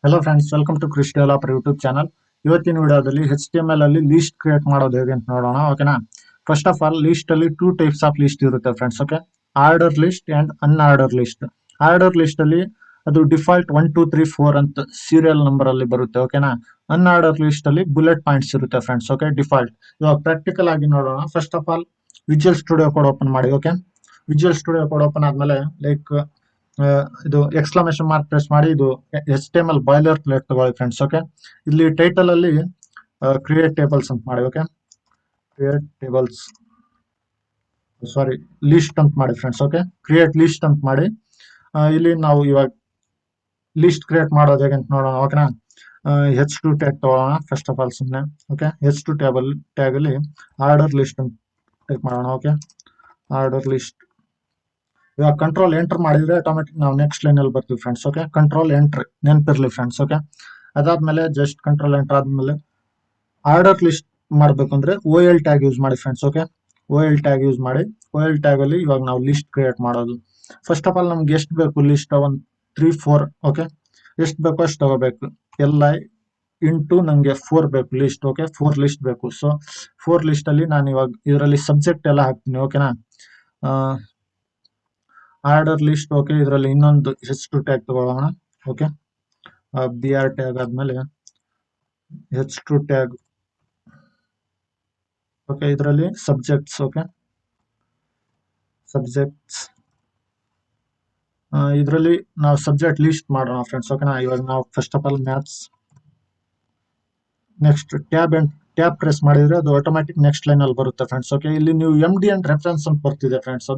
Hello friends, welcome to ಕೃಷಿ developer YouTube channel. ಇವತ್ತಿನ ವಿಡಿಯೋದಲ್ಲಿ HTML ಅಲ್ಲಿ ಲಿಸ್ಟ್ ಕ್ರಿಯೇಟ್ ಮಾಡೋದು ಹೇಗೆ ಅಂತ ನೋಡೋಣ. ಓಕೆನಾ. ಫಸ್ಟ್ ಆಫ್ ಆಲ್, ಲಿಸ್ಟ್ ಅಲ್ಲಿ ಟೂ ಟೈಪ್ಸ್ ಆಫ್ ಲಿಸ್ಟ್ ಇರುತ್ತೆ friends. Okay, order list and unordered list. Order list ಅಲ್ಲಿ ಅದು ಡಿಫಾಲ್ಟ್ 1 2 3 4 ಅಂತ ಸೀರಿಯಲ್ ನಂಬರ್ ಅಲ್ಲಿ ಬರುತ್ತೆ. ಓಕೆನಾ. ಅನ್ಆರ್ಡರ್ ಲಿಸ್ಟ್ ಅಲ್ಲಿ ಬುಲೆಟ್ ಪಾಯಿಂಟ್ಸ್ ಇರುತ್ತೆ ಫ್ರೆಂಡ್ಸ್. Okay, default. ಇವಾಗ ಪ್ರಾಕ್ಟಿಕಲ್ ಆಗಿ ನೋಡೋಣ. First of all, Visual Studio Code open ಮಾಡಿ. Okay, Visual Studio Code open ಆದ್ಮೇಲೆ ಇದು ಎಕ್ಸ್ಕ್ಲಮೇಷನ್ ಮಾರ್ಕ್ ಪ್ರೆಸ್ ಮಾಡಿ ಇದು HTML ಬಾಯ್ಲರ್ ಪ್ಲೇಟ್ ತಗೊಳ್ಳಿ ಫ್ರೆಂಡ್ಸ್. ಓಕೆ, ಇಲ್ಲಿ ಟೈಟಲ್ ಅಲ್ಲಿ ಕ್ರಿಯೇಟ್ ಟೇಬಲ್ಸ್ ಅಂತ ಮಾಡಿ. Okay, create tables, sorry, list ಅಂತ ಮಾಡಿ ಫ್ರೆಂಡ್ಸ್. ಓಕೆ, ಕ್ರಿಯೇಟ್ ಲಿಸ್ಟ್ ಅಂತ ಮಾಡಿ. ಇಲ್ಲಿ ನಾವು ಇವಾಗ ಲಿಸ್ಟ್ ಕ್ರಿಯೇಟ್ ಮಾಡೋದು ಹೇಗೆ ಅಂತ ನೋಡೋಣ. ಓಕೆನಾ. H2 ಟ್ಯಾಗ್ ತಗೊಳ್ಳೋಣ ಫಸ್ಟ್ ಆಫ್ ಆಲ್ ಸುಮ್ಮನೆ. ಓಕೆ, H2 ಟ್ಯಾಗ್ ಅಲ್ಲಿ ಆರ್ಡರ್ ಲಿಸ್ಟ್ ಅಂತ ಟೈಪ್ ಮಾಡೋಣ. Okay, order list. ಇವಾಗ ಕಂಟ್ರೋಲ್ ಎಂಟರ್ ಮಾಡಿದ್ರೆ ಆಟೋಮೆಟಿಕ್ ನಾವು ನೆಕ್ಸ್ಟ್ ಲೈನ್ ಅಲ್ಲಿ ಬರ್ತೀವಿ ಫ್ರೆಂಡ್ಸ್. ಓಕೆ, ಕಂಟ್ರೋಲ್ ಎಂಟ್ರಿ ನೆನಪಿರ್ಲಿ ಫ್ರೆಂಡ್ಸ್. ಓಕೆ, ಅದಾದ್ಮೇಲೆ ಜಸ್ಟ್ ಕಂಟ್ರೋಲ್ ಎಂಟರ್ ಆದ್ಮೇಲೆ ಆರ್ಡರ್ ಲಿಸ್ಟ್ ಮಾಡ್ಬೇಕು ಅಂದ್ರೆ OL ಟ್ಯಾಗ್ ಯೂಸ್ ಮಾಡಿ friends. Okay, OL tag use ಮಾಡಿ. OL ಟ್ಯಾಗ್ ಅಲ್ಲಿ ಇವಾಗ ನಾವು ಲಿಸ್ಟ್ ಕ್ರಿಯೇಟ್ ಮಾಡೋದು. ಫಸ್ಟ್ ಆಫ್ ಆಲ್ ನಮ್ಗೆ ಎಷ್ಟು ಬೇಕು ಲಿಸ್ಟ್? 1 3 4. ಓಕೆ, ಎಷ್ಟು ಬೇಕು ಅಷ್ಟು ತಗೋಬೇಕು. LI ಇಂಟು ನಂಗೆ 4 ಬೇಕು ಲಿಸ್ಟ್. ಓಕೆ, 4 ಲಿಸ್ಟ್ ಬೇಕು. ಸೊ 4 ಲಿಸ್ಟ್ ಅಲ್ಲಿ ನಾನು ಇವಾಗ ಇದರಲ್ಲಿ ಸಬ್ಜೆಕ್ಟ್ ಎಲ್ಲ ಹಾಕ್ತೀನಿ. ಓಕೆನಾ. Order list. ಓಕೆ, ಇದರಲ್ಲಿ ಇನ್ನೊಂದು H2 ಟ್ಯಾಗ್ ತಗೊಳ್ಳೋಣ. ಓಕೆ, BR ಟ್ಯಾಗ್ ಆದ್ಮೇಲೆ H2 ಟ್ಯಾಗ್. ಓಕೆ, ಇದರಲ್ಲಿ ಸಬ್ಜೆಕ್ಟ್ಸ್. Okay, subjects. ಇದರಲ್ಲಿ ನಾವು ಸಬ್ಜೆಕ್ಟ್ ಲಿಸ್ಟ್ ಮಾಡೋಣ ಫ್ರೆಂಡ್ಸ್. ಓಕೆನಾ. ಇವಾಗ ನಾವು first of all maths, next tab press ಮಾಡಿದ್ರೆ ಅದು ಆಟೋಮ್ಯಾಟಿಕ್ ನೆಕ್ಸ್ಟ್ ಲೈನ್ ಅಲ್ಲಿ ಬರುತ್ತೆ ಫ್ರೆಂಡ್ಸ್. ಓಕೆ, ಇಲ್ಲಿ ನೀವು MDN ರೆಫರೆನ್ಸ್ ಅಂತ ಬರ್ತಿದೆ ಫ್ರೆಂಡ್ಸ್.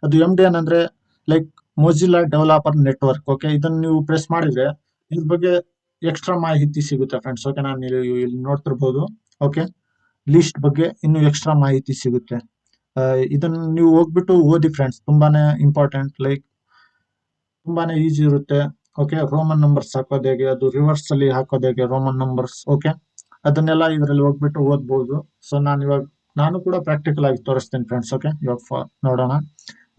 ಅದು MDN ಅಂದ್ರೆ like Mozilla developer network. Okay, ಇದನ್ನ ನೀವು ಪ್ರೆಸ್ ಮಾಡಿದ್ರೆ ಇದ್ರ ಬಗ್ಗೆ ಎಕ್ಸ್ಟ್ರಾ ಮಾಹಿತಿ ಸಿಗುತ್ತೆ ಫ್ರೆಂಡ್ಸ್. ಓಕೆ, ನಾನು ಇಲ್ಲಿ ನೋಡ್ತಿರ್ಬೋದು. ಓಕೆ, ಲಿಸ್ಟ್ ಬಗ್ಗೆ ಇನ್ನು ಎಕ್ಸ್ಟ್ರಾ ಮಾಹಿತಿ ಸಿಗುತ್ತೆ. ಇದನ್ನ ನೀವು ಹೋಗ್ಬಿಟ್ಟು ಓದಿ ಫ್ರೆಂಡ್ಸ್. ತುಂಬಾನೇ ಇಂಪಾರ್ಟೆಂಟ್, ಲೈಕ್ ತುಂಬಾನೇ ಈಸಿ ಇರುತ್ತೆ. ಓಕೆ, ರೋಮನ್ ನಂಬರ್ಸ್ ಹಾಕೋದು ಹೇಗೆ, ಅದು ರಿವರ್ಸ್ ಅಲ್ಲಿ ಹಾಕೋದು ಹೇಗೆ ರೋಮನ್ ನಂಬರ್ಸ್. ಓಕೆ, ಅದನ್ನೆಲ್ಲ ಇದರಲ್ಲಿ ಹೋಗ್ಬಿಟ್ಟು ಓದ್ಬಹುದು. ಸೊ ನಾನು ಕೂಡ ಪ್ರಾಕ್ಟಿಕಲ್ ಆಗಿ ತೋರಿಸ್ತೇನೆ ಫ್ರೆಂಡ್ಸ್. ಓಕೆ, ಇವಾಗ ನೋಡೋಣ.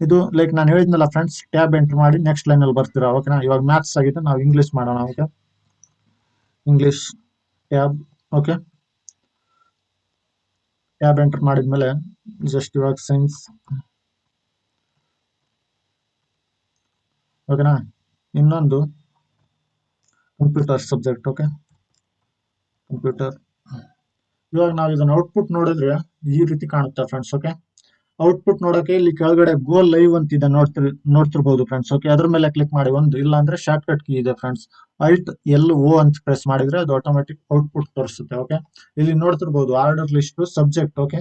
ಇದು ಲೈಕ್ ನಾನು ಹೇಳಿದ್ನಲ್ಲ ಫ್ರೆಂಡ್ಸ್, ಟ್ಯಾಬ್ ಎಂಟರ್ ಮಾಡಿ ನೆಕ್ಸ್ಟ್ ಲೈನ್ ಅಲ್ಲಿ ಬರ್ತೀರಾ. ಓಕೆನಾ. ಇವಾಗ ಮ್ಯಾಥ್ಸ್ ಆಗಿದೆ, ನಾವು ಇಂಗ್ಲಿಷ್ ಮಾಡೋಣ. Okay, English tab. Okay, tab enter ಮಾಡಿದ್ಮೇಲೆ ಜಸ್ಟ್ ಇವಾಗ ಸೈನ್ಸ್. ಓಕೆನಾ. ಇನ್ನೊಂದು ಕಂಪ್ಯೂಟರ್ ಸಬ್ಜೆಕ್ಟ್. Okay, computer. ಇವಾಗ ನಾವು ಇದನ್ನ ಔಟ್ಪುಟ್ ನೋಡಿದ್ರೆ ಈ ರೀತಿ ಕಾಣುತ್ತೆ ಫ್ರೆಂಡ್ಸ್. ಓಕೆ, ಔಟ್ಪುಟ್ ನೋಡಕ್ಕೆ ಇಲ್ಲಿ ಕೆಳಗಡೆ ಗೋ ಲೈವ್ ಅಂತಿದೆ, ನೋಡ್ತಿರ್ಬಹುದು ಫ್ರೆಂಡ್ಸ್. ಓಕೆ, ಅದ್ರ ಮೇಲೆ ಕ್ಲಿಕ್ ಮಾಡಿ. ಒಂದು ಇಲ್ಲ ಅಂದ್ರೆ ಶಾರ್ಟ್ ಕಟ್ ಕೀ ಇದೆ ಫ್ರೆಂಡ್ಸ್. Alt LO ಅಂತ ಪ್ರೆಸ್ ಮಾಡಿದ್ರೆ ಅದು ಆಟೋಮೆಟಿಕ್ ಔಟ್ಪುಟ್ ತೋರಿಸುತ್ತೆ. ಓಕೆ, ಇಲ್ಲಿ ನೋಡ್ತಿರ್ಬಹುದು order list subject. Okay,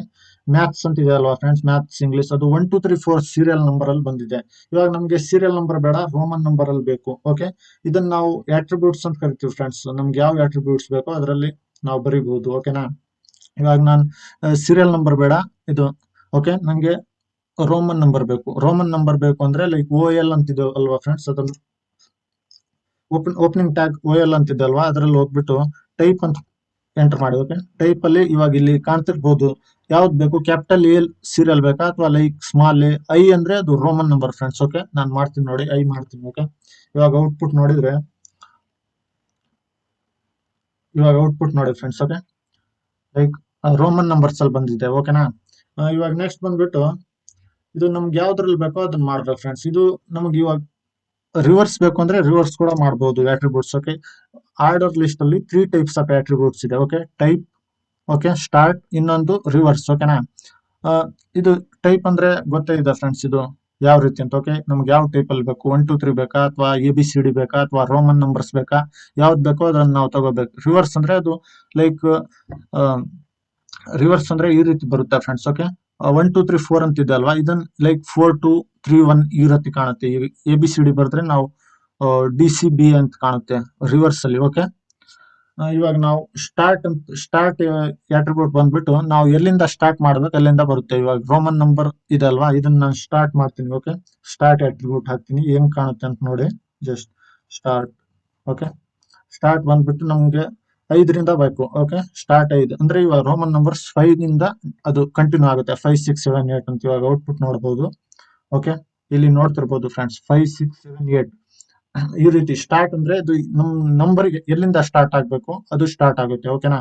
maths ಅಂತ ಇದೆ ಅಲ್ವಾ ಫ್ರೆಂಡ್ಸ್, ಮ್ಯಾಥ್ಸ್ ಇಂಗ್ಲಿಷ್. ಅದು 1 2 3 4 ಸೀರಿಯಲ್ ನಂಬರ್ ಅಲ್ಲಿ ಬಂದಿದೆ. ಇವಾಗ ನಮ್ಗೆ ಸೀರಿಯಲ್ ನಂಬರ್ ಬೇಡ, ರೋಮನ್ ನಂಬರ್ ಅಲ್ಲಿ ಬೇಕು. ಓಕೆ, ಇದನ್ನ ನಾವು ಆಟ್ರಿಬ್ಯೂಟ್ಸ್ ಅಂತ ಕರಿತೀವಿ ಫ್ರೆಂಡ್ಸ್. ನಮ್ಗೆ ಯಾವ ಆಟ್ರಿಬ್ಯೂಟ್ಸ್ ಬೇಕೋ ಅದರಲ್ಲಿ ನಾವು ಬರೀಬಹುದು. ಓಕೆನಾ. ಇವಾಗ ನಾನು ಸೀರಿಯಲ್ ನಂಬರ್ ಬೇಡ ಇದು. ಓಕೆ, ನಂಗೆ ರೋಮನ್ ನಂಬರ್ ಬೇಕು. ರೋಮನ್ ನಂಬರ್ ಬೇಕು ಅಂದ್ರೆ ಲೈಕ್ OL ಅಂತಿದೆ ಅಲ್ವಾ ಫ್ರೆಂಡ್ಸ್, ಅದನ್ನು ಓಪನಿಂಗ್ ಟ್ಯಾಗ್ OL ಅಂತಿದೆ ಅಲ್ವಾ, ಅದ್ರಲ್ಲಿ ಹೋಗ್ಬಿಟ್ಟು ಟೈಪ್ ಅಂತ ಎಂಟರ್ ಮಾಡಿ. ಓಕೆ, ಟೈಪ್ ಅಲ್ಲಿ ಇವಾಗ ಇಲ್ಲಿ ಕಾಣ್ತಿರ್ಬೋದು ಯಾವ್ದು ಬೇಕು, ಕ್ಯಾಪಿಟಲ್ A ಸೀರಿಯಲ್ ಬೇಕಾ ಅಥವಾ ಲೈಕ್ ಸ್ಮಾಲ್ I ಅಂದ್ರೆ ಅದು ರೋಮನ್ ನಂಬರ್ ಫ್ರೆಂಡ್ಸ್. ಓಕೆ, ನಾನು ಮಾಡ್ತೀನಿ ನೋಡಿ, I ಮಾಡ್ತೀನಿ. ಓಕೆ, ಇವಾಗ ಔಟ್ಪುಟ್ ನೋಡಿ friends. Okay, like Roman numbers ಅಲ್ಲಿ ಬಂದಿದೆ. ಓಕೆನಾ. ಇವಾಗ ನೆಕ್ಸ್ಟ್ ಬಂದ್ಬಿಟ್ಟು ಇದು ನಮ್ಗೆ ಯಾವ್ದ್ರಲ್ಲಿ ಬೇಕೋ ಅದನ್ನ ಮಾಡ್ಬೇಕು ಫ್ರೆಂಡ್ಸ್. ಇದು ನಮ್ಗೆ ಇವಾಗ ರಿವರ್ಸ್ ಬೇಕು ಅಂದ್ರೆ ರಿವರ್ಸ್ ಕೂಡ ಮಾಡಬಹುದು ಆಟ್ರಿಬ್ಯೂಟ್ಸ್. ಓಕೆ, ಆರ್ಡರ್ ಲಿಸ್ಟ್ ಅಲ್ಲಿ 3 ಟೈಪ್ಸ್ ಆಫ್ ಆಟ್ರಿಬ್ಯೂಟ್ಸ್ ಇದೆ. ಓಕೆ, ಟೈಪ್, ಓಕೆ, ಸ್ಟಾರ್ಟ್, ಇನ್ನೊಂದು ರಿವರ್ಸ್. ಓಕೆನಾ. ಇದು ಟೈಪ್ ಅಂದ್ರೆ ಗೊತ್ತೇ ಇದೆ ಫ್ರೆಂಡ್ಸ್, ಇದು ಯಾವ ರೀತಿ ಅಂತ. ಓಕೆ, ನಮ್ಗೆ ಯಾವ ಟೈಪ್ ಅಲ್ಲಿ ಬೇಕು, 1 2 3 ಬೇಕಾ ಅಥವಾ ABCD ಬೇಕಾ ಅಥವಾ ರೋಮನ್ ನಂಬರ್ಸ್ ಬೇಕಾ, ಯಾವ್ದು ಬೇಕೋ ಅದನ್ನ ನಾವು ತಗೋಬೇಕು. ರಿವರ್ಸ್ ಅಂದ್ರೆ ಅದು ಲೈಕ್ ರಿವರ್ಸ್ ಅಂದ್ರೆ ಈ ರೀತಿ ಬರುತ್ತೆ ಫ್ರೆಂಡ್ಸ್. ಓಕೆ, 1 2 3 4 ಅಂತ ಇದೆ ಅಲ್ವಾ, ಇದನ್ನ ಲೈಕ್ 4 2 3 1 ಈ ರೀತಿ ಕಾಣುತ್ತೆ. ABCD ಬರೆದ್ರೆ ನಾವು DCB ಅಂತ ಕಾಣುತ್ತೆ ರಿವರ್ಸ್ ಅಲ್ಲಿ. ಓಕೆ, ಇವಾಗ ನಾವು ಸ್ಟಾರ್ಟ್ ಆಟ್ರಿಬ್ಯೂಟ್ ಬಂದ್ಬಿಟ್ಟು ನಾವು ಎಲ್ಲಿಂದ ಸ್ಟಾರ್ಟ್ ಮಾಡ್ಬೇಕು ಅಲ್ಲಿಂದ ಬರುತ್ತೆ. ಇವಾಗ ರೋಮನ್ ನಂಬರ್ ಇದೆ ಅಲ್ವಾ, ಇದನ್ನ ನಾನು ಸ್ಟಾರ್ಟ್ ಮಾಡ್ತೀನಿ. ಓಕೆ, ಸ್ಟಾರ್ಟ್ ಆಟ್ರಿಬ್ಯೂಟ್ ಹಾಕ್ತೀನಿ, ಏನ್ ಕಾಣುತ್ತೆ ಅಂತ ನೋಡಿ. Just start. ಓಕೆ, ಸ್ಟಾರ್ಟ್ ಬಂದ್ಬಿಟ್ಟು ನಮ್ಗೆ 5ರಿಂದ ಬೇಕು. ಓಕೆ, ಸ್ಟಾರ್ಟ್ 5 ಅಂದ್ರೆ ಇವಾಗ ರೋಮನ್ ನಂಬರ್ಸ್ 5 ನಿಂದ ಅದು ಕಂಟಿನ್ಯೂ ಆಗುತ್ತೆ, 5 6 7 8 ಅಂತ. ಇವಾಗ ಔಟ್ಪುಟ್ ನೋಡಬಹುದು. ಓಕೆ, ಇಲ್ಲಿ ನೋಡ್ತಿರ್ಬೋದು ಫ್ರೆಂಡ್ಸ್, 5 6 7 8 ಈ ರೀತಿ ಸ್ಟಾರ್ಟ್ ಅಂದ್ರೆ ಇದು ನಮ್ ನಂಬರ್ಗೆ ಎಲ್ಲಿಂದ ಸ್ಟಾರ್ಟ್ ಆಗ್ಬೇಕು ಅದು ಸ್ಟಾರ್ಟ್ ಆಗುತ್ತೆ. ಓಕೆನಾ.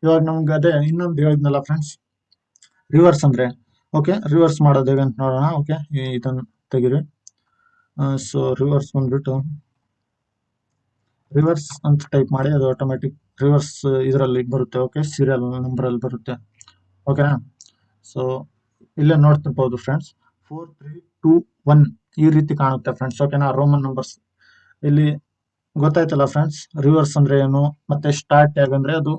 ಇವಾಗ ನಮ್ಗೆ ಅದೇ ಇನ್ನೊಂದು ಹೇಳಿದ್ನಲ್ಲ ಫ್ರೆಂಡ್ಸ್, ರಿವರ್ಸ್ ಅಂದ್ರೆ ಓಕೆ, ರಿವರ್ಸ್ ಮಾಡೋದು ಹೇಗೆ ಅಂತ ನೋಡೋಣ. ಓಕೆ, ಇದನ್ನ ತೆಗಿರಿ. ಸೊ ರಿವರ್ಸ್ ಬಂದ್ಬಿಟ್ಟು ರಿವರ್ಸ್ ಅಂತ ಟೈಪ್ ಮಾಡಿ, ಅದು ಆಟೋಮೆಟಿಕ್ ರಿವರ್ಸ್ ಇದರಲ್ಲಿ ಬರುತ್ತೆ. ಓಕೆ, ಸೀರಿಯಲ್ ನಂಬರ್ ಅಲ್ಲಿ ಬರುತ್ತೆ. ಓಕೆನಾ. ಸೊ ಇಲ್ಲೇ ನೋಡ್ತಿರ್ಬೋದು ಫ್ರೆಂಡ್ಸ್, 4321 ಈ ರೀತಿ ಕಾಣುತ್ತೆ ಫ್ರೆಂಡ್ಸ್. ಓಕೆನಾ, ರೋಮನ್ ನಂಬರ್ಸ್ ಇಲ್ಲಿ ಗೊತ್ತಾಯ್ತಲ್ಲ ಫ್ರೆಂಡ್ಸ್. ರಿವರ್ಸ್ ಅಂದ್ರೆ ಏನು, ಮತ್ತೆ ಸ್ಟಾರ್ಟ್ ಟ್ಯಾಗ್ ಅಂದ್ರೆ ಅದು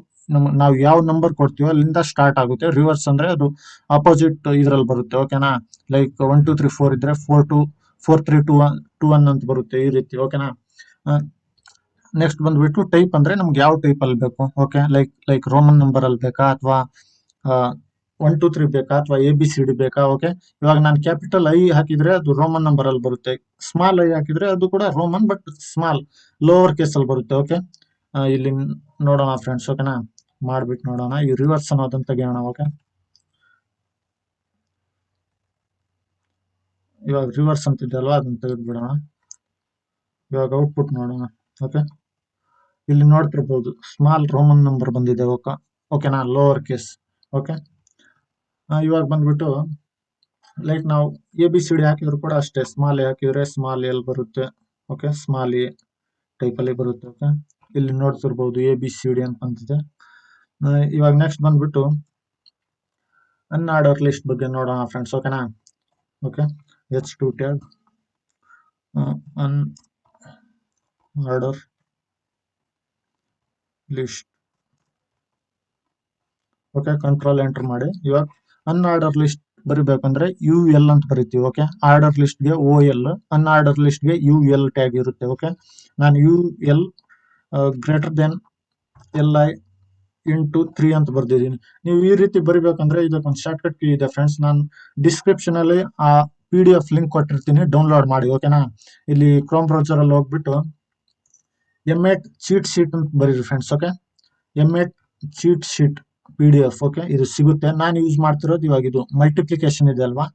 ನಾವು ಯಾವ ನಂಬರ್ ಕೊಡ್ತೀವೋ ಅಲ್ಲಿಂದ ಸ್ಟಾರ್ಟ್ ಆಗುತ್ತೆ. ರಿವರ್ಸ್ ಅಂದ್ರೆ ಅದು ಅಪೋಸಿಟ್ ಇದ್ರಲ್ಲಿ ಬರುತ್ತೆ. ಓಕೆನಾ, ಲೈಕ್ 1 2 3 4 ಇದ್ರೆ 4 2 4 3 2 1 ಅಂತ ಬರುತ್ತೆ ಈ ರೀತಿ. ಓಕೆನಾ. ನೆಕ್ಸ್ಟ್ ಬಂದ್ಬಿಟ್ಟು ಟೈಪ್ ಅಂದ್ರೆ ನಮ್ಗೆ ಯಾವ ಟೈಪ್ ಅಲ್ಲಿ ಬೇಕು. ಓಕೆ, ಲೈಕ್ ರೋಮನ್ ನಂಬರ್ ಅಲ್ಲಿ ಬೇಕಾ, ಅಥವಾ 1 2 3 ಬೇಕಾ, ಅಥವಾ ABCD ಬೇಕಾ. ಓಕೆ, ಇವಾಗ ನಾನು ಕ್ಯಾಪಿಟಲ್ ಐ ಹಾಕಿದ್ರೆ ಅದು ರೋಮನ್ ನಂಬರ್ ಅಲ್ಲಿ ಬರುತ್ತೆ. ಸ್ಮಾಲ್ ಐ ಹಾಕಿದ್ರೆ ಅದು ಕೂಡ Roman but small lower case ಅಲ್ಲಿ ಬರುತ್ತೆ. ಓಕೆ, ಇಲ್ಲಿ ನೋಡೋಣ ಫ್ರೆಂಡ್ಸ್. ಓಕೆನಾ, ಮಾಡ್ಬಿಟ್ಟು ನೋಡೋಣ. ಈ ರಿವರ್ಸ್ ಅನ್ನೋದನ್ನ ತೆಗಿಯೋಣ. ಓಕೆ, ಇವಾಗ ರಿವರ್ಸ್ ಅಂತಿದೆ ಅಲ್ವಾ, ಅದನ್ನ ತೆಗೆದು ಬಿಡೋಣ. ಇವಾಗ ಔಟ್ಪುಟ್ ನೋಡೋಣ. ಓಕೆ, ಇಲ್ಲಿ ನೋಡ್ತಿರ್ಬೋದು ಸ್ಮಾಲ್ ರೋಮನ್ ನಂಬರ್ ಬಂದಿದೆ. ಓಕೆನಾ, ಲೋವರ್ ಕೇಸ್. ಓಕೆ, ಇವಾಗ ಬಂದ್ಬಿಟ್ಟು ಲೈಕ್ ನಾವು ABCD ಹಾಕಿದ್ರು ಕೂಡ ಅಷ್ಟೇ, ಸ್ಮಾಲ್ ಎ ಹಾಕಿದ್ರೆ ಸ್ಮಾಲ್ ಎಲ್ ಬರುತ್ತೆ. ಓಕೆ, ಸ್ಮಾಲ್ ಎ ಟೈಪ್ ಅಲ್ಲಿ ಬರುತ್ತೆ. ಓಕೆ, ಇಲ್ಲಿ ನೋಡ್ತಿರ್ಬೋದು ABCD ಅಂತ ಬಂದಿದೆ. ಇವಾಗ ನೆಕ್ಸ್ಟ್ ಬಂದ್ಬಿಟ್ಟು ಅನ್ಆರ್ಡರ್ ಲಿಸ್ಟ್ ಬಗ್ಗೆ ನೋಡೋಣ ಫ್ರೆಂಡ್ಸ್. ಓಕೆನಾ. Okay, H2 tag unordered list. Okay, control enter ಮಾಡಿ. ಇವಾಗ ಅನ್ಆರ್ಡರ್ ಲಿಸ್ಟ್ ಬರಿಬೇಕಂದ್ರೆ UL ಅಂತ ಬರಿತೀವಿ. ಓಕೆ, ಆರ್ಡರ್ ಲಿಸ್ಟ್ಗೆ OL, ಅನ್ಆರ್ಡರ್ ಲಿಸ್ಟ್ಗೆ UL ಟ್ಯಾಗ್ ಇರುತ್ತೆ. ಓಕೆ, ನಾನು UL greater than LI into 3 ಅಂತ ಬರ್ದಿದ್ದೀನಿ. ನೀವು ಈ ರೀತಿ ಬರಿಬೇಕಂದ್ರೆ ಇದಕ್ಕೊಂದು ಶಾರ್ಟ್ ಕಟ್ ಕೀ ಇದೆ ಫ್ರೆಂಡ್ಸ್. ನಾನು ಡಿಸ್ಕ್ರಿಪ್ಷನ್ ಅಲ್ಲಿ ಆ PDF ಲಿಂಕ್ ಕೊಟ್ಟಿರ್ತೀನಿ, ಡೌನ್ಲೋಡ್ ಮಾಡಿ. ಓಕೆನಾ, ಇಲ್ಲಿ ಕ್ರೋಮ್ ಬ್ರೌಸರ್ ಅಲ್ಲಿ ಹೋಗ್ಬಿಟ್ಟು M8 ಚೀಟ್ ಶೀಟ್ ಅಂತ ಬರೀರಿ friends. Okay, M8 cheat sheet PDF. Okay, ಇದು ಸಿಗುತ್ತೆ. ನಾನು ಯೂಸ್ ಮಾಡ್ತಿರೋದು ಇವಾಗ ಇದು ಮಲ್ಟಿಪ್ಲಿಕೇಶನ್ ಇದೆ ಅಲ್ವಾ,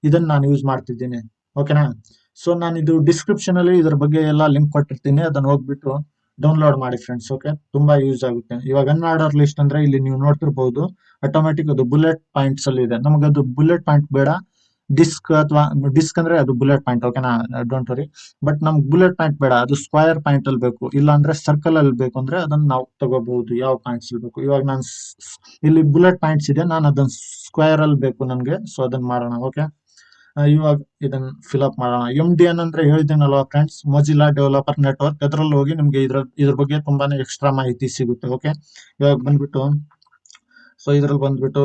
ಇದನ್ನ ನಾನು ಯೂಸ್ ಮಾಡ್ತಿದ್ದೀನಿ. ಓಕೆನಾ. ಸೊ ನಾನು ಇದು ಡಿಸ್ಕ್ರಿಪ್ಷನ್ ಅಲ್ಲಿ ಇದ್ರ ಬಗ್ಗೆ ಎಲ್ಲ ಲಿಂಕ್ ಕೊಟ್ಟಿರ್ತೀನಿ, ಅದನ್ನ ಹೋಗ್ಬಿಟ್ಟು ಡೌನ್ಲೋಡ್ ಮಾಡಿ ಫ್ರೆಂಡ್ಸ್. ಓಕೆ, ತುಂಬಾ ಯೂಸ್ ಆಗುತ್ತೆ. ಇವಾಗ ಅನ್ಆರ್ಡರ್ ಲಿಸ್ಟ್ ಅಂದ್ರೆ ಇಲ್ಲಿ ನೀವು ನೋಡ್ತಿರ್ಬಹುದು ಆಟೋಮೆಟಿಕ್ ಅದು ಬುಲೆಟ್ ಪಾಯಿಂಟ್ಸ್ ಅಲ್ಲಿ ಇದೆ. ನಮಗೆ ಅದು ಬುಲೆಟ್ ಪಾಯಿಂಟ್ ಬೇಡ, ಡಿಸ್ಕ್ ಅಥವಾ ಡಿಸ್ಕ್ ಅಂದ್ರೆ ಅದು ಬುಲೆಟ್ ಪಾಯಿಂಟ್. ಓಕೆನಾ, ಡೋಂಟ್ ವರಿ. ಬಟ್ ನಮ್ಗೆ ಬುಲೆಟ್ ಪಾಯಿಂಟ್ ಬೇಡ, ಅದು ಸ್ಕ್ವಯರ್ ಪಾಯಿಂಟ್ ಅಲ್ಲಿ ಬೇಕು, ಇಲ್ಲ ಅಂದ್ರೆ ಸರ್ಕಲ್ ಅಲ್ಲಿ ಬೇಕು ಅಂದ್ರೆ ಅದನ್ನ ನಾವು ತಗೋಬಹುದು, ಯಾವ ಪಾಯಿಂಟ್ಸ್ ಬೇಕು. ಇವಾಗ ನಾನು ಇಲ್ಲಿ ಬುಲೆಟ್ ಪಾಯಿಂಟ್ಸ್ ಇದೆ, ನಾನು ಅದನ್ನ ಸ್ಕ್ವಯರ್ ಅಲ್ಲಿ ಬೇಕು ನನ್ಗೆ. ಸೊ ಅದನ್ನ ಮಾಡೋಣ. ಓಕೆ, ಇವಾಗ ಇದನ್ನ ಫಿಲ್ಅಪ್ ಮಾಡೋಣ. MDN ಅಂದ್ರೆ ಹೇಳಿದ್ದೀನಲ್ವಾ ಫ್ರೆಂಡ್ಸ್, ಮೊಜಿಲ್ಲಾ ಡೆವಲಪರ್ ನೆಟ್ವರ್ಕ್. ಅದ್ರಲ್ಲಿ ಹೋಗಿ ನಿಮ್ಗೆ ಇದ್ರ ಬಗ್ಗೆ ತುಂಬಾನೇ ಎಕ್ಸ್ಟ್ರಾ ಮಾಹಿತಿ ಸಿಗುತ್ತೆ. ಓಕೆ, ಇವಾಗ ಬಂದ್ಬಿಟ್ಟು ಸೊ ಇದ್ರಲ್ಲಿ ಬಂದ್ಬಿಟ್ಟು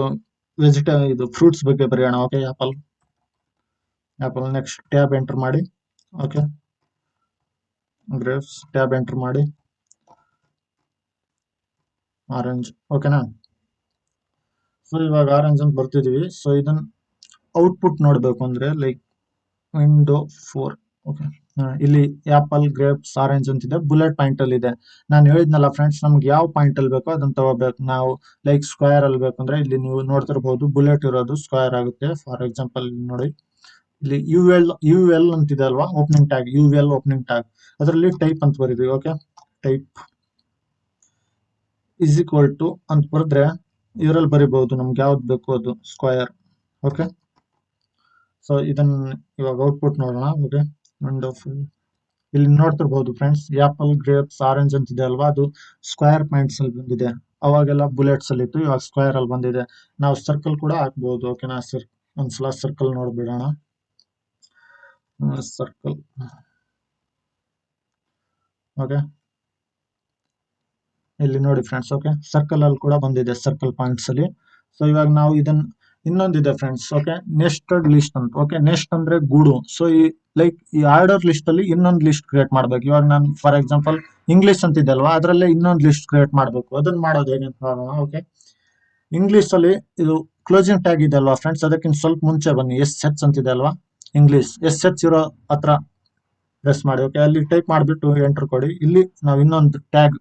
ಇದು ಫ್ರೂಟ್ಸ್ ಬಗ್ಗೆ ಬರೆಯೋಣ. Okay, apple. Next tab enter ಮಾಡಿ. ಓಕೆ, ಗ್ರೇಪ್ಸ್ ಟ್ಯಾಬ್ ಎಂಟರ್ ಮಾಡಿ. ಆರೆಂಜ್. ಓಕೆನಾ. ಸೊ ಇವಾಗ ಆರೆಂಜ್ ಅಂತ ಬರ್ತಿದೀವಿ. ಸೊ ಇದನ್ನ ಔಟ್ಪುಟ್ ನೋಡ್ಬೇಕು ಅಂದ್ರೆ ಲೈಕ್ ವಿಂಡೋ 4. ಓಕೆ, ಇಲ್ಲಿ ಆಪಲ್, ಗ್ರೇಪ್ಸ್, ಆರೆಂಜ್ ಅಂತಿದೆ, ಬುಲೆಟ್ ಪಾಯಿಂಟ್ ಅಲ್ಲಿ ಇದೆ. ನಾನು ಹೇಳಿದ್ನಲ್ಲ ಫ್ರೆಂಡ್ಸ್, ನಮ್ಗೆ ಯಾವ ಪಾಯಿಂಟ್ ಅಲ್ಲಿ ಬೇಕೋ ಅದನ್ನ ತಗೋಬೇಕು ನಾವು. ಲೈಕ್ ಸ್ಕ್ವೇರ್ ಅಲ್ಲಿ ಬೇಕಂದ್ರೆ ಇಲ್ಲಿ ನೀವು ನೋಡ್ತಿರ್ಬಹುದು ಬುಲೆಟ್ ಇರೋದು ಸ್ಕ್ವೇರ್ ಆಗುತ್ತೆ. ಫಾರ್ ಎಕ್ಸಾಂಪಲ್ ನೋಡಿ, ಇಲ್ಲಿ UL ಅಂತಿದೆ ಅಲ್ವಾ, opening tag, UL opening tag. ಅದರಲ್ಲಿ ಟೈಪ್ ಅಂತ ಬರೀತೀವಿ. Okay, type is equal to ಅಂತ ಬರೆದ್ರೆ ಇದರಲ್ಲಿ ಬರಿಬಹುದು ನಮ್ಗೆ ಯಾವ್ದು ಬೇಕು ಅದು ಸ್ಕ್ವಯರ್. ಓಕೆ, ಸೊ ಇದನ್ನ ಇವಾಗ ಔಟ್ಪುಟ್ ನೋಡೋಣ. ಓಕೆ, ವಿಂಡೋ ಇಲ್ಲಿ ನೋಡ್ತಿರ್ಬಹುದು ಫ್ರೆಂಡ್ಸ್, ಆಪಲ್, ಗ್ರೇಪ್ಸ್, ಆರೆಂಜ್ ಅಂತಿದೆ ಅಲ್ವಾ, ಅದು ಸ್ಕ್ವೇರ್ ಪಾಯಿಂಟ್ಸ್ ಅಲ್ಲಿ ಬಂದಿದೆ. ಅವಾಗೆಲ್ಲ ಬುಲೆಟ್ಸ್ ಅಲ್ಲಿ ಇತ್ತು, ಇವಾಗ ಸ್ಕ್ವೇರ್ ಅಲ್ಲಿ ಬಂದಿದೆ. ನಾವು ಸರ್ಕಲ್ ಕೂಡ ಹಾಕ್ಬಹುದು. ಓಕೆನಾ, ಒಂದ್ಸಲ ಸರ್ಕಲ್ ನೋಡ್ಬಿಡೋಣ. ಸರ್ಕಲ್. ಓಕೆ, ಇಲ್ಲಿ ನೋಡಿ ಫ್ರೆಂಡ್ಸ್. ಓಕೆ, ಸರ್ಕಲ್ ಅಲ್ಲಿ ಕೂಡ ಬಂದಿದೆ, ಸರ್ಕಲ್ ಪಾಯಿಂಟ್ಸ್ ಅಲ್ಲಿ. ಸೊ ಇವಾಗ ನಾವು ಇದನ್ನ ಇನ್ನೊಂದಿದೆ ಫ್ರೆಂಡ್ಸ್. ಓಕೆ, ನೆಸ್ಟೆಡ್ ಲಿಸ್ಟ್ ಅಂತ. ಓಕೆ, ನೆಸ್ಟ್ ಅಂದ್ರೆ ಗೂಡು. ಸೊ ಈ ಆರ್ಡರ್ ಲಿಸ್ಟ್ ಅಲ್ಲಿ ಇನ್ನೊಂದು ಲಿಸ್ಟ್ ಕ್ರಿಯೇಟ್ ಮಾಡ್ಬೇಕು. ಇವಾಗ ನಾನು ಫಾರ್ ಎಕ್ಸಾಂಪಲ್ ಇಂಗ್ಲಿಷ್ ಅಂತಿದೆ ಅಲ್ವಾ, ಅದರಲ್ಲೇ ಇನ್ನೊಂದು ಲಿಸ್ಟ್ ಕ್ರಿಯೇಟ್ ಮಾಡ್ಬೇಕು. ಅದನ್ನ ಮಾಡೋದು ಹೇಗೆ ಅಂತ ನೋಡೋಣ. ಓಕೆ, ಇಂಗ್ಲಿಷ್ ಅಲ್ಲಿ ಇದು ಕ್ಲೋಸಿಂಗ್ ಟ್ಯಾಗ್ ಇದೆ ಅಲ್ವಾ ಫ್ರೆಂಡ್ಸ್, ಅದಕ್ಕಿಂತ ಸ್ವಲ್ಪ ಮುಂಚೆ ಬನ್ನಿ. SH ಅಂತಿದೆ ಅಲ್ವಾ, ಇಂಗ್ಲಿಷ್ SH ಇರೋ ಹತ್ರ ಪ್ರೆಸ್ ಮಾಡಿ. ಓಕೆ, ಅಲ್ಲಿ ಟೈಪ್ ಮಾಡಿಬಿಟ್ಟು ಎಂಟರ್ ಕೊಡಿ. ಇಲ್ಲಿ ನಾವು ಇನ್ನೊಂದು ಟ್ಯಾಗ್,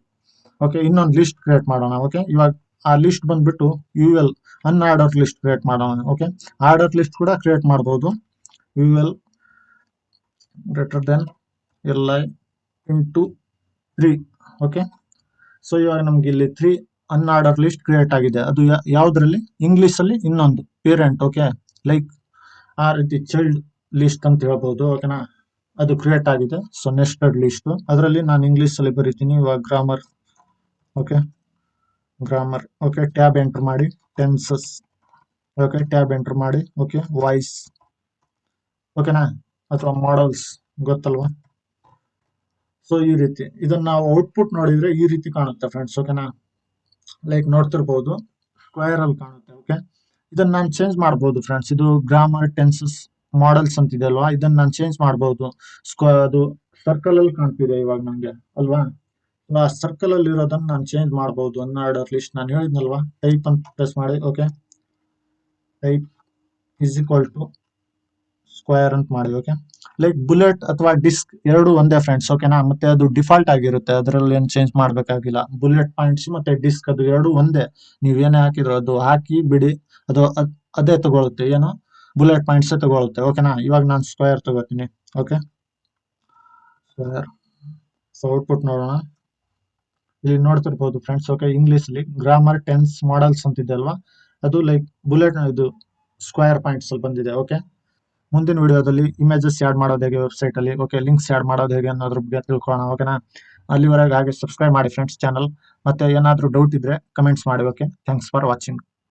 ಓಕೆ, ಇನ್ನೊಂದು ಲಿಸ್ಟ್ ಕ್ರಿಯೇಟ್ ಮಾಡೋಣ. ಓಕೆ, ಇವಾಗ ಆ ಲಿಸ್ಟ್ ಬಂದ್ಬಿಟ್ಟು UL ಅನ್ಆರ್ಡರ್ ಲಿಸ್ಟ್ ಕ್ರಿಯೇಟ್ ಮಾಡೋಣ. ಓಕೆ, ಆರ್ಡರ್ ಲಿಸ್ಟ್ ಕೂಡ ಕ್ರಿಯೇಟ್ ಮಾಡಬಹುದು. UL greater than LI into 3. Okay, so ಇವಾಗ ನಮ್ಗೆ ಇಲ್ಲಿ 3 ಅನ್ಆರ್ಡರ್ ಲಿಸ್ಟ್ ಕ್ರಿಯೇಟ್ ಆಗಿದೆ. ಅದು ಯಾವ್ದ್ರಲ್ಲಿ? ಇಂಗ್ಲಿಷ್ ಅಲ್ಲಿ ಇನ್ನೊಂದು ಪೇರೆಂಟ್. ಓಕೆ, ಲೈಕ್ ಆ ರೀತಿ ಚೈಲ್ಡ್ ಲಿಸ್ಟ್ ಅಂತ ಹೇಳ್ಬೋದು. ಓಕೆನಾ, ಅದು ಕ್ರಿಯೇಟ್ ಆಗಿದೆ. ಸೊ ನೆಸ್ಟೆಡ್ ಲಿಸ್ಟ್, ಅದರಲ್ಲಿ ನಾನು ಇಂಗ್ಲಿಷ್ ಅಲ್ಲಿ ಬರೀತೀನಿ ಇವಾಗ grammar. Okay, grammar. Okay, tab enter ಮಾಡಿ. ಟೆನ್ಸಸ್. ಓಕೆ, ಟ್ಯಾಬ್ ಎಂಟರ್ ಮಾಡಿ. Okay, voice. ಓಕೆನಾ, ಅಥವಾ ಮಾಡಲ್ಸ್, ಗೊತ್ತಲ್ವಾ? ಸೊ ಈ ರೀತಿ ಇದನ್ನ ನಾವು ಔಟ್ಪುಟ್ ನೋಡಿದ್ರೆ ಈ ರೀತಿ ಕಾಣುತ್ತೆ ಫ್ರೆಂಡ್ಸ್. ಓಕೆನಾ, ಲೈಕ್ ನೋಡ್ತಿರ್ಬೋದು, ಸ್ಕ್ವೇರ್ ಅಲ್ಲಿ ಕಾಣುತ್ತೆ. ಓಕೆ, ಇದನ್ನ ನಾನು ಚೇಂಜ್ ಮಾಡಬಹುದು ಫ್ರೆಂಡ್ಸ್. ಇದು ಗ್ರಾಮರ್, ಟೆನ್ಸಸ್, ಮಾಡಲ್ಸ್ ಅಂತಿದೆ ಅಲ್ವಾ, ಇದನ್ನ ನಾನು ಚೇಂಜ್ ಮಾಡಬಹುದು. ಅದು ಸರ್ಕಲ್ ಅಲ್ಲಿ ಕಾಣ್ತಿದೆ ಇವಾಗ ನಂಗೆ ಅಲ್ವಾ. ಆ ಸರ್ಕಲ್ ಅಲ್ಲಿ ಇರೋದನ್ನ ನಾನು ಚೇಂಜ್ ಮಾಡಬಹುದು. ಅನ್ಆರ್ಡರ್ ಲಿಸ್ಟ್ ನಾನು ಹೇಳಿದ್ನಲ್ವಾ, ಟೈಪ್ ಅಂತ ಪ್ರೆಸ್ ಮಾಡಿ. Okay, type is equal to square ಅಂತ ಮಾಡಿ. ಓಕೆ, ಲೈಕ್ ಬುಲೆಟ್ ಅಥವಾ ಡಿಸ್ಕ್ ಎರಡು ಒಂದೇ ಫ್ರೆಂಡ್ಸ್. ಓಕೆನಾ, ಮತ್ತೆ ಅದು ಡಿಫಾಲ್ಟ್ ಆಗಿರುತ್ತೆ, ಅದರಲ್ಲಿ ಏನು ಚೇಂಜ್ ಮಾಡ್ಬೇಕಾಗಿಲ್ಲ. ಬುಲೆಟ್ ಪಾಯಿಂಟ್ಸ್ ಮತ್ತೆ ಡಿಸ್ಕ್ ಅದು ಎರಡು ಒಂದೇ, ನೀವೇನೇ ಹಾಕಿದ್ರು ಅದು ಹಾಕಿ ಬಿಡಿ, ಅದು ಅದೇ ತಗೊಳುತ್ತೆ. ಏನು ಬುಲೆಟ್ ಪಾಯಿಂಟ್ಸ್ ತಗೊಳುತ್ತೆ. ಓಕೆನಾ, ಇವಾಗ ನಾನು ಸ್ಕ್ವೇರ್ ತಗೋತೀನಿ. Okay, square. ಸೊ ಔಟ್ಪುಟ್ ನೋಡೋಣ. ಇಲ್ಲಿ ನೋಡ್ತಿರ್ಬೋದು ಫ್ರೆಂಡ್ಸ್. ಓಕೆ, ಇಂಗ್ಲಿಷ್ ಅಲ್ಲಿ ಗ್ರಾಮರ್, ಟೆನ್ಸ್, ಮಾಡಲ್ಸ್ ಅಂತಿದೆ ಅಲ್ವಾ, ಅದು ಲೈಕ್ ಬುಲೆಟ್ ಇದು ಸ್ಕ್ವೇರ್ ಪಾಯಿಂಟ್ಸ್ ಅಲ್ಲಿ ಬಂದಿದೆ. ಓಕೆ, ಮುಂದಿನ ವಿಡಿಯೋದಲ್ಲಿ ಇಮೇಜಸ್ ಆಡ್ ಮಾಡೋದು ಹೇಗೆ ವೆಬ್ಸೈಟ್ ಅಲ್ಲಿ, ಓಕೆ, ಲಿಂಕ್ಸ್ ಆಡ್ ಮಾಡೋದು ಹೇಗೆ ಅನ್ನೋದ್ರ ಬಗ್ಗೆ ತಿಳ್ಕೊಳ್ಳೋಣ. ಓಕೆನಾ, ಅಲ್ಲಿವರೆಗೆ ಹಾಗೆ ಸಬ್ಸ್ಕ್ರೈಬ್ ಮಾಡಿ ಫ್ರೆಂಡ್ಸ್ ಚಾನಲ್. ಮತ್ತೆ ಏನಾದರೂ ಡೌಟ್ ಇದ್ರೆ ಕಮೆಂಟ್ಸ್ ಮಾಡಿ. Okay, thanks for watching.